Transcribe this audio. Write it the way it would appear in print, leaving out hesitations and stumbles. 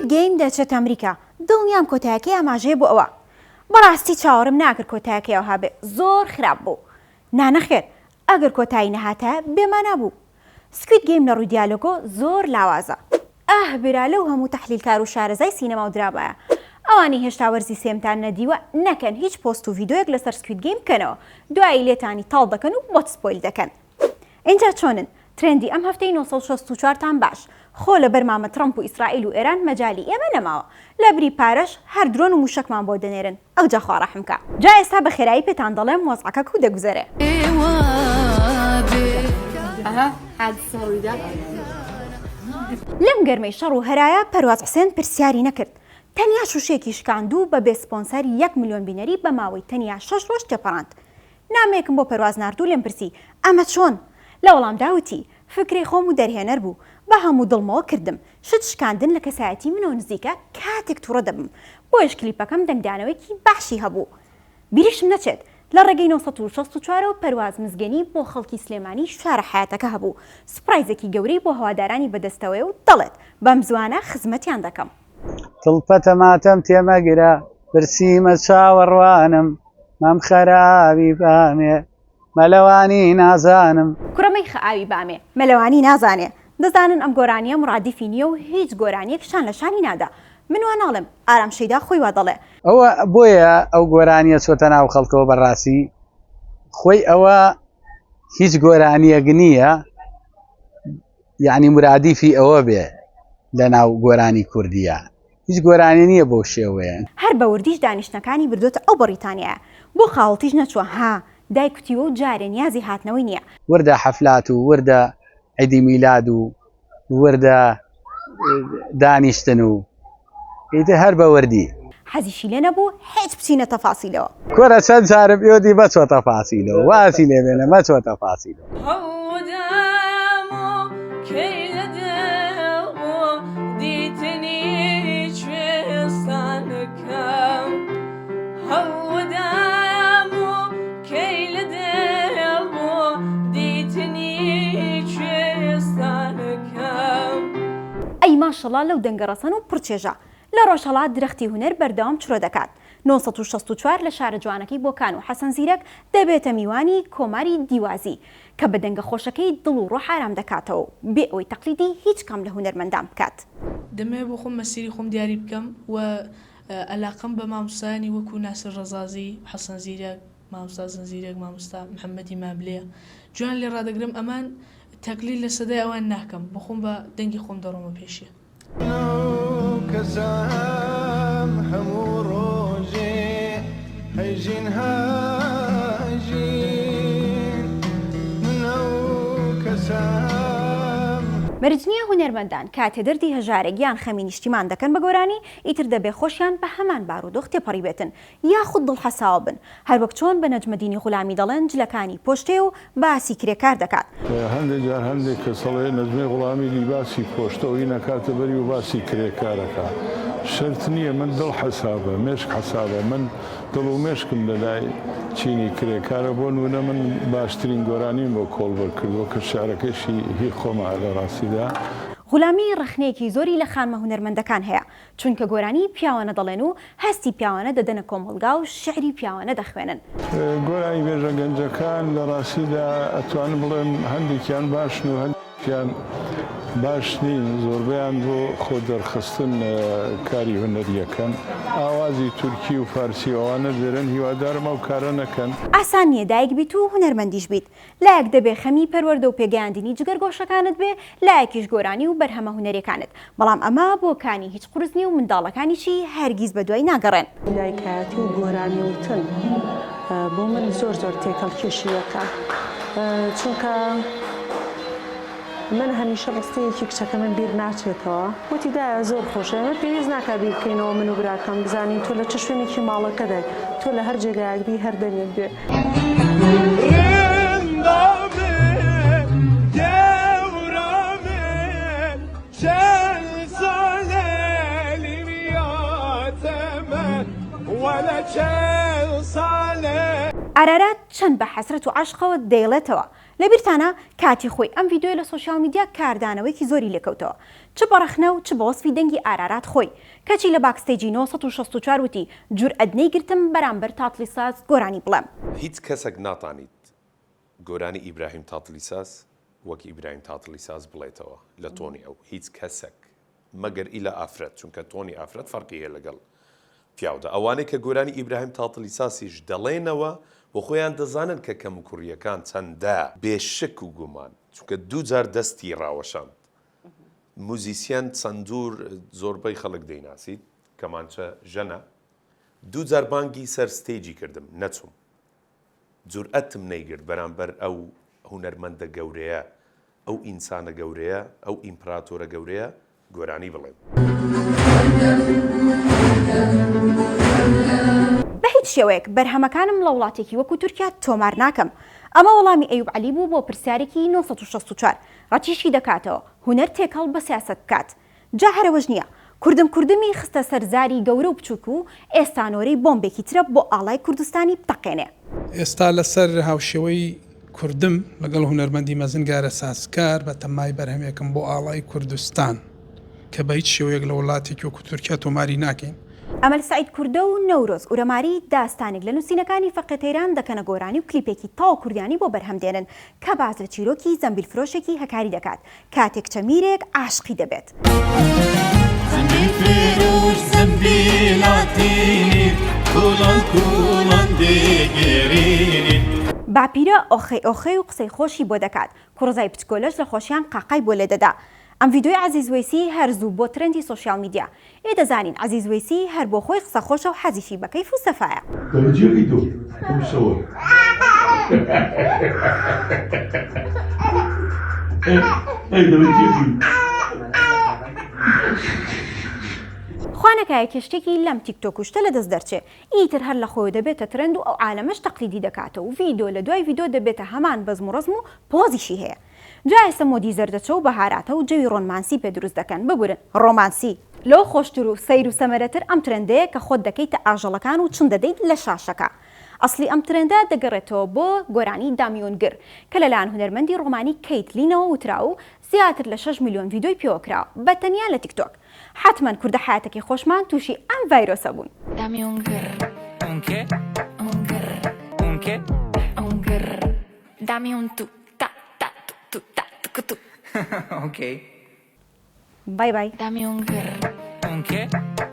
سکوید گیم دەچێت ئەمریکا دڵنیام کۆتایەکەی ئاماژەیە بۆ ئەوە بەڕاستی چاوەڕم ناکرد کۆتایەکەی ئەوها بێ زۆر خراپ بوو نانەخێر ئەگەر کۆتایی نەهاتە بێمانە بوو سکوید گیم لە ڕووی دیالۆگۆ زۆر لاوازە برا لەو هەموو تەحلیلکار و شارەزای سینەما و درامایە ئەوانی هێشتا وەرزی سێمتان نەدیوە نەکەن هیچ پۆست و ڤیدۆیەک لەسەر سکوید گیم بکەنەوە دوایی لێتانی تاڵ دەکەن و بۆت سپۆیل دەکەن اینجا چۆنن ترندی ئەم هەفتەی 964 تان باش خۆ لە بەرمامە ترەمپ و ئیسرائیل و ئێران مەجالی ئێمە نەماوە لە بری پارەش هەر درۆن و موشکمان بۆ دەنێرن ئەوجا خوا ڕەحمکە جا ئێستا بە خێرایی پێتان دەڵێم وەزعەکە کو دەگوزەرێ لەم گەرمەی شەڕ و هەرایە پەرواز حوسێن پرسیاری نەکرد تەنیا شوشێکی شکاندوو بە بێ سپۆنسەر 1 ملیۆن بینەری بە ماوەی تەنیا 6 ڕۆژ تێپەڕاند نامەیەکم بۆ پەرواز ناردوو لێم پرسی ئەمە چۆن لە وەڵام داوتی فکری خۆم و دەرهێنەر بوو بە هەموو دڵمەوە کردم شت شکاندن لە کەسایەتی منەوە نزیکە کاتێک تووڕە دەبم بۆیش کلیپەکەم دەنگدانەوەیکی باشی هەبوو بیریشم نەچێت لە ڕێگەی 964 و پەرواز مزگەنی بۆ خەڵکی سلێمانی شارە حیاتەکە هەبوو سپرایزێکی گەورەی بۆ هەوادارانی بەدەستەوەی و دەڵێت بەم زوانە خزمەتیان دەکەم دڵپەتە ماتەم تێمەگرە برسیمە چاوەڕوانم مەم خەراوی بامێ مەلەوانی نازانم کوڕەمەی خەئاوی بامێ مەلەوانی نازانێ دەزانن ئەم گۆرانیە مڕادیفی نییە و هیچ گۆرانیەکشان لە شانی نادا من وا ناڵم ئارامشەیدا خۆی وا دەڵێ ئەوە بۆیە ئەو گۆرانیە چۆتە ناو خەڵکەوە بەڕاستی خۆی ئەوە هیچ گۆرانیەک نییە یعنی مرادیفی ئەوە بێ لە ناو گۆرانی کوردیە هیچ گۆرانی نییە بۆ شێوەیە هەر بە وردیش دانیشتەکانی بردوتە ئەو بەڕیتانیایە بۆ خاڵتیش نەچووە ها دای کوتیوە و جارێ نیازی هاتنەوەی نییە وردە حەفلات و وردە عیدی میلاد و وردە دانیشتن و ئیتر هەر بە وردی حەزیشی لێ نەبوو هیچ بچینە تەفاسیلەوە کۆرە چەند جارم ئێوەدی بەچۆ تەفاسیلەوە واسی لێ بێنە مەچۆ تەفاسیلەوە ئەی ماشەڵا لەو دەنگەڕەسەن و پڕچێژە لە ڕۆژهەڵات درەختی هونەر بەردەوام چرۆ دەکات 964 لە شارە جوانەکەی بۆکان و حەسەن زیرەک دەبێتە میوانی کۆماری دیوازی کە بە دەنگە خۆشەکەی دڵ و ڕۆح ئارام دەکاتەوە بێ ئەوەی تەقلیدی هیچ کەم لە هونەرمەندان بکات دەمێ بۆ خۆم مەسیری خۆم دیاری بکەم و ئەلاقەم بە مامۆستایانی وەکو ناسر ڕەزازی حەسەن زیرەک مامۆستا زەنجیرێک مامۆستا محەممەدی مابلێ جوان لێ ڕادەگرم ئەمان تەقلیل لە سەدای ئەوان ناکەم بخۆم بە دەنگی خۆم دەڕۆمە پێشیە هەموو ڕۆژێ هەیژین هاژین منەو کەسام مەرجنیە هونەرمەندان کاتێ دەردی هەژارێک یان خەمی نیشتیمان دەکەن بە گۆرانی ئیتر دەبێ خۆشیان بە هەمان بارودۆخ تێپەڕی بێتن یاخود دڵحەساوە بن هەر وەک چۆن بە نەجمەدینی غولامی دەڵێن جلەکانی پۆشتێ و باسی کرێکار دەکات هەندێک جار هەندێک کە سەڵێ نەجمەی غوڵامی دی باسی پۆشتەوەی نەکاتە بەری و باسی کرێکارەکە شەرت نییە من دڵ حەسابە مێشک حەسابە من دڵ و مێشکم لەلای چینی کرێکارە بۆ نوونە من باشترین گۆرانیم بۆ کۆڵبەر کردووە کە شارەکەشی هی خۆمە لە ڕاستیدا غولامی ڕخنەیەکی زۆری لە خانمە هونەرمەندەکان هەیە چونکە گۆرانی پیاوانە دەڵێن و هەستی پیاوانە دەدەنە کۆمەڵگا و شعری پیاوانە دەخوێنن گۆرانی بێژە گەنجەکان لە ڕاستیدا ئەتوانم بڵێم هەندێکیان باشن و هەندێکیان باش نین زۆربیان بۆ خۆ دەرخستن کاری هونەریەکەن ئاوازی تورکی و فارسی ئەوانە دەرن هیوادارم ئەو کارە نەکەن ئاسان نییە دایک بیت و هونەرمەندیش بیت لایەک دەبێ خەمی پەروەردە و پێگەیاندنی جگەرگۆشەکانت بێ لایەکیش گۆرانی و بەرهەمە هونەرەکانت بەڵام ئەمە بۆکانی هیچ قورس نیە و منداڵەکانیشی هەرگیز بە دوای ناگەڕێن لایکایەتی و گۆرانی وتن بۆ من زۆر تێکەڵ کێشیەکە چونکە من هەمیشە ڕستەیەکی کچەکە من بیر ناچێتەوە وتیدایە زۆر خۆشە ئەمە پێویست ناکات بیر بکەینەوە من و براکەم بزانین تۆ لە چه شوێنێکی ماڵەکە دای تۆ لە هەر جێگایەک بی هەر دەنێک بێ ئارارات چەند بە حەسرەت و عاشقەوە دەیڵێتەوە لە بیرتانە کاتی خۆی ئەم ڤیددیۆ لە سوۆسیال میدیا کاردانەوەیکی زۆری لێکەوتەوە چ بەڕەخنە و چ بە وەسفی دەنگی ئارارات خۆی کەچی لە باکستێجی 964 وتی جورئەت گرتم بەرامبەر تاتڵی ساز گۆرانی بڵێم هیچ کەسێک ناتانیت گۆرانی ئیبراهیم تاتڵی ساز وەک ئیبراهیم تاتڵی ساز بڵێتەوە لە تۆنی ئەو هیچ کەسێک مەگەر ئیلە ئافرەت چونکە تۆنی ئافرەت فەرقی هەیە لەگەڵ پیاودا ئەوانەی کە گۆرانی ئیبراهیم تاتڵی ساسیش دەڵێنەوە بۆ خۆیان دەزانن کە کەم و کوڕیەکان چەندە بێشک و گومان چونکە دوو جار دەستی ڕاوەشاند موزیسیان چەندور زۆربەی خەڵک دەیناسیت کەمانچە ژەنە دوو جار بانگی سەر ستێجی کردم نەچووم جورئەتم نەیگرت بەرامبەر ئەو هونەرمەندە گەورەیە ئەو ئینسانە گەورەیە ئەو ئیمپراتۆرە گەورەیە گۆرانی بڵێم بە هیچ شێوەیەک بەرهەمەکانم لە وڵاتێکی وەکو تورکیا تۆمار ناکەم ئەمە وەڵامی ئەیوب عەلی بوو بۆ پرسیارێکی 964 ڕەتیشی دەکاتەوە هونەر تێکەڵ بە سیاسەت بکات جا هەرەوەش نییە کوردمی خستە سەرزاری گەورە و بچووک و ئێستانۆرەی بۆمبێکی ترە بۆ ئاڵای کوردستانی بتەقێنێ ئێستا لەسەر هاوشێوەی کوردم لەگەڵ هونەرمەندی مەزنگارە سازکار بە تەمای بەرهەمێکم بۆ ئاڵای کوردستان کە بە هیچ شێوەیەک لە وڵاتێکی وەکو تورکیا تۆماری ناکەین ئەمەل سعید کوردە و نەورۆز ئورەماری داستانێک لە نووسینەکانی فەقێتەیران دەکەنە گۆرانی و کلیپێکی تاو کوردیانی بۆ بەرهەمدێنن کە باز لە چیرۆکی زەمبیل فرۆشێکی هەکاری دەکات کاتێک چەمیرێک عاشقی دەبێت باپیرە ئۆخەی و قسەی خۆشی بۆ دەکات کوڕزای پچکۆلەش لە خۆشیان قاقای بۆ لێ دەدا ئەم ڤیددیۆی عەزیز وەیسی هەرزوو بۆ ترەندی سوۆسیال میدیا دەزانین عەزیز وەیسی هەر بۆ خۆی قسە خۆشە و حەزیفی بە کەیف و سەفایە خوانەکایە کێشتێکی لەم تیکتۆک شتە لە دەست دەرچێ ئیتر هەر لە خۆی دەبێتە ترند و ئەو عالەمەش تەقلیدی دەکاتەوە و ڤیددیۆ لە دوای ڤیددیۆ دەبێتە هەمان بەزم و ڕزم و پۆزیشی هەیە جا ئێستا مۆدی زەردەچە و بەهاراتە و جەوی ڕۆمانسی پێ دروست دەکەن ببورن ڕۆمانسی لەو خۆشتر و سەیر و سەمەرەتر ئەم ترندەیە کە خۆت دەکەیتە ئاژەڵەکان و چن دەدەیت لە شاشەکە ئەسلی ئەم ترندە دەگەڕێتەوە بۆ گۆرانی دامیۆنگر کە لەلایەن هونەرمەندی ڕۆمانی کەیتلینەوە وترا و زیاتر لە 6 میلیۆن ڤیددیۆی پێوەکراوە بەتەنیا لە تیکتۆک حتمەن کوردە حیاتێکی خۆشمان تووشی ئەم ڤایرۆسە بوون Okay. Bye bye. Dame un